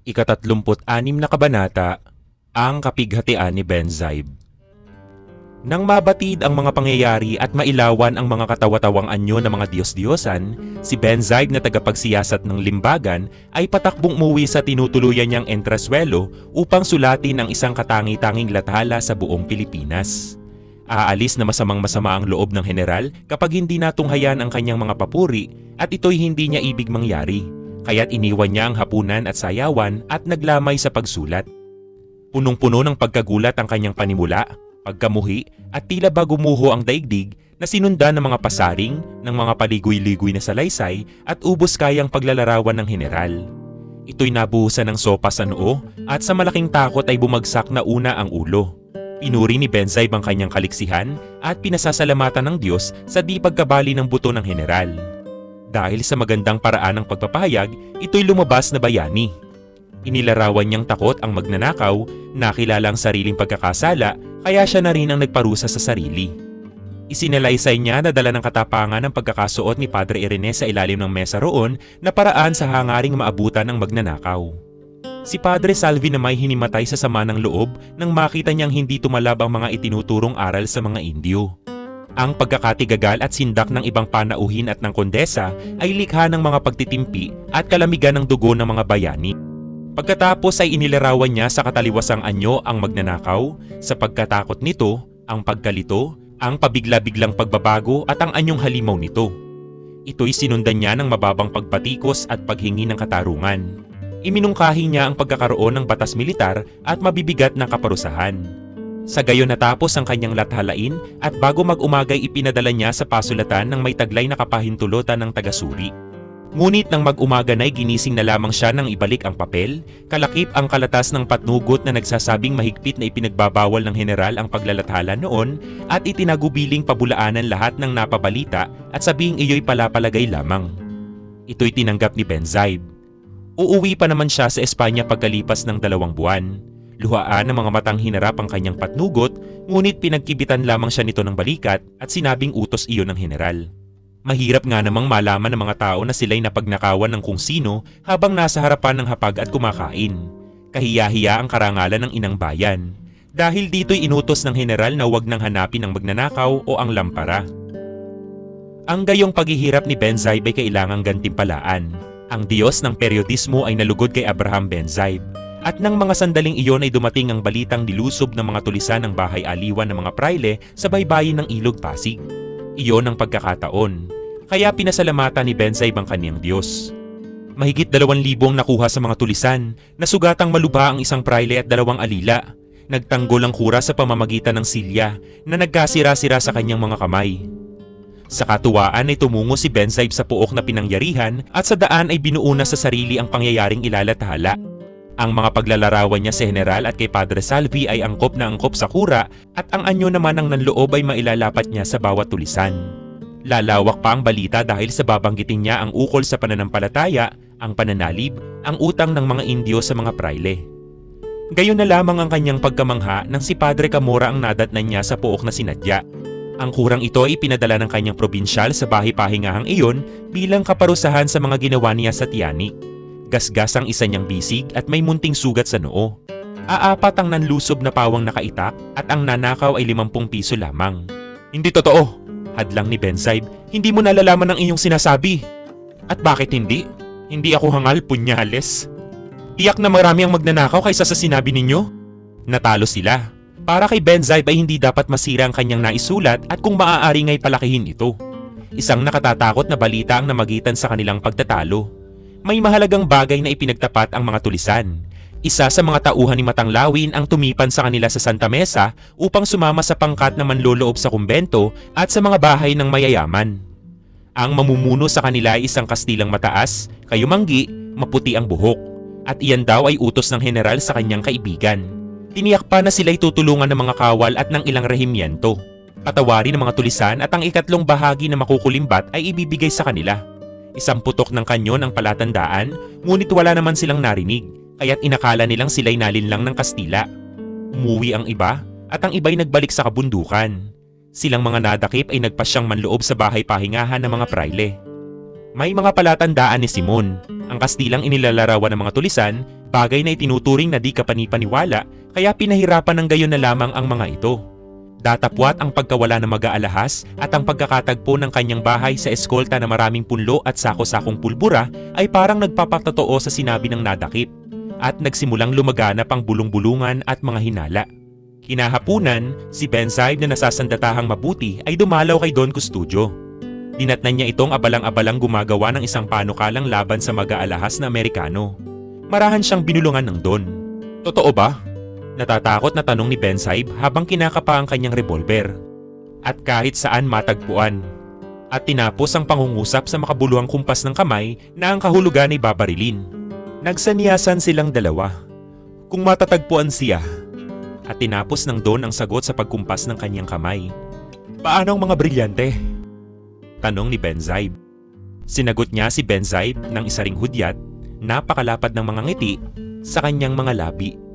Ika-36 na kabanata, ang kapighatian ni Benzaib. Nang mabatid ang mga pangyayari at mailawan ang mga katawa-tawang anyo ng mga Diyos-Diyosan, si Benzaib na tagapagsiyasat ng limbagan ay patakbong umuwi sa tinutuluyan niyang Entresuelo upang sulatin ang isang katangi-tanging lathala sa buong Pilipinas. Aalis na masamang-masama ang loob ng general kapag hindi natunghayan ang kanyang mga papuri at ito'y hindi niya ibig mangyari. Kaya't iniwan niya ang hapunan at sayawan at naglamay sa pagsulat. Punong-puno ng pagkagulat ang kanyang panimula, pagkamuhi at tila ba gumuho ang daigdig na sinundan ng mga pasaring, ng mga paligoy-ligoy na salaysay at ubos kayang paglalarawan ng general. Ito'y nabuhusan ng sopa sa noo at sa malaking takot ay bumagsak na una ang ulo. Pinuri ni Benzaib ang kanyang kaliksihan at pinasasalamatan ng Diyos sa di pagkabali ng buto ng general. Dahil sa magandang paraan ng pagpapahayag, ito'y lumabas na bayani. Inilarawan niyang takot ang magnanakaw, nakilala ang sariling pagkakasala, kaya siya na rin ang nagparusa sa sarili. Isinalaysay niya na dala ng katapangan ng pagkakasuot ni Padre Irene sa ilalim ng mesa roon na paraan sa hangaring maabutan ng magnanakaw. Si Padre Salvi na may hinimatay sa sama ng loob nang makita niyang hindi tumalab ang mga itinuturong aral sa mga Indio. Ang pagkakatigagal at sindak ng ibang panauhin at ng kondesa ay likha ng mga pagtitimpi at kalamigan ng dugo ng mga bayani. Pagkatapos ay inilarawan niya sa kataliwasang anyo ang magnanakaw, sa pagkatakot nito, ang pagkalito, ang pabigla-biglang pagbabago at ang anyong halimaw nito. Ito'y sinundan niya ng mababang pagpatikos at paghingi ng katarungan. Iminungkahi niya ang pagkakaroon ng batas militar at mabibigat na kaparusahan. Sa gayon natapos ang kanyang lathalain at bago mag-umagay ipinadala niya sa pasulatan ng may taglay na kapahintulutan ng tagasuri. Ngunit nang mag-umaga na'y ginising na lamang siya nang ibalik ang papel, kalakip ang kalatas ng patnugot na nagsasabing mahigpit na ipinagbabawal ng general ang paglalathala noon at itinagubiling pabulaanan lahat ng napabalita at sabing iyo'y palapalagay lamang. Ito'y tinanggap ni Benzaib. Uuwi pa naman siya sa Espanya pagkalipas ng 2 buwan. Luhaan ng mga matang hinarap ang kanyang patnugot, ngunit pinagkibitan lamang siya nito ng balikat at sinabing utos iyon ng general. Mahirap nga namang malaman ng mga tao na sila'y napagnakawan ng kung sino habang nasa harapan ng hapag at kumakain. Kahiya-hiya ang karangalan ng inang bayan. Dahil dito'y inutos ng general na huwag nang hanapin ang magnanakaw o ang lampara. Ang gayong paghihirap ni Benzaib ay kailangang gantimpalaan. Ang Diyos ng periodismo ay nalugod kay Abraham Benzaib. At nang mga sandaling iyon ay dumating ang balitang nilusob ng mga tulisan ng bahay aliwan ng mga prayle sa baybayin ng Ilog Pasig. Iyon ang pagkakataon. Kaya pinasalamatan ni Benzaib ang kaniyang Diyos. Mahigit 2,000 nakuha sa mga tulisan, nasugatang malubha ang isang prayle at 2 alila. Nagtanggol ang kura sa pamamagitan ng silya na nagkasira-sira sa kanyang mga kamay. Sa katuwaan ay tumungo si Benzaib sa puok na pinangyarihan at sa daan ay binuuna sa sarili ang pangyayaring ilalathala. Ang mga paglalarawan niya sa general at kay Padre Salvi ay angkop na angkop sa kura at ang anyo naman ng nanloob ay mailalapat niya sa bawat tulisan. Lalawak pa ang balita dahil sa babanggitin niya ang ukol sa pananampalataya, ang pananalib, ang utang ng mga Indio sa mga prayle. Gayon na lamang ang kanyang pagkamangha nang si Padre Camora ang nadatnan niya sa puok na sinadya. Ang kurang ito ay pinadala ng kanyang probinsyal sa bahay-pahingahang iyon bilang kaparusahan sa mga ginawa niya sa Tiani. Gasgas ang isa niyang bisig at may munting sugat sa noo. Aapat ang nanlusob na pawang nakaitak at ang nanakaw ay 50 piso lamang. Hindi totoo, hadlang ni Benzaib. Hindi mo nalalaman ang inyong sinasabi. At bakit hindi? Hindi ako hangal, punyales. Tiyak na marami ang magnanakaw kaysa sa sinabi ninyo. Natalo sila. Para kay Benzaib ay hindi dapat masira ang kanyang naisulat at kung maaari nga'y palakihin ito. Isang nakatatakot na balita ang namagitan sa kanilang pagtatalo. May mahalagang bagay na ipinagtapat ang mga tulisan. Isa sa mga tauhan ni Matanglawin ang tumipan sa kanila sa Santa Mesa upang sumama sa pangkat na manloloob sa kumbento at sa mga bahay ng mayayaman. Ang mamumuno sa kanila ay isang Kastilang mataas, kayumanggi, maputi ang buhok. At iyan daw ay utos ng general sa kanyang kaibigan. Tiniyak pa na sila'y tutulungan ng mga kawal at ng ilang rehimyento. Patawarin ng mga tulisan at ang ikatlong bahagi na makukulimbat ay ibibigay sa kanila. Isang putok ng kanyon ang palatandaan, ngunit wala naman silang narinig, kaya't inakala nilang sila'y nalinlang ng Kastila. Umuwi ang iba, at ang iba'y nagbalik sa kabundukan. Silang mga nadakip ay nagpasyang manloob sa bahay-pahingahan ng mga prayle. May mga palatandaan ni Simon, ang Kastilang inilalarawan ng mga tulisan, bagay na itinuturing na di kapani-paniwala kaya pinahirapan ng gayon na lamang ang mga ito. Datapwat ang pagkawala ng mag-aalahas at ang pagkakatagpo ng kanyang bahay sa eskolta na maraming punlo at sako-sakong pulbura ay parang nagpapatotoo sa sinabi ng nadakip at nagsimulang lumaganap ang bulong-bulungan at mga hinala. Kinahapunan, si Benzaib na nasasandatahang mabuti ay dumalaw kay Don Custodio. Dinatnan niya itong abalang-abalang gumagawa ng isang panukalang laban sa mag-aalahas na Amerikano. Marahan siyang binulungan ng Don. Totoo ba? Natatakot na tanong ni Benzaib habang kinakapa ang kanyang revolver. At kahit saan matagpuan. At tinapos ang pangungusap sa makabuluhang kumpas ng kamay na ang kahulugan ay babarilin. Nagsaniyasan silang dalawa. Kung matatagpuan siya. At tinapos ng Don ang sagot sa pagkumpas ng kanyang kamay. Paano ang mga brilyante? Tanong ni Benzaib. Sinagot niya si Benzaib ng isa ring hudyat, napakalapad ng mga ngiti sa kanyang mga labi.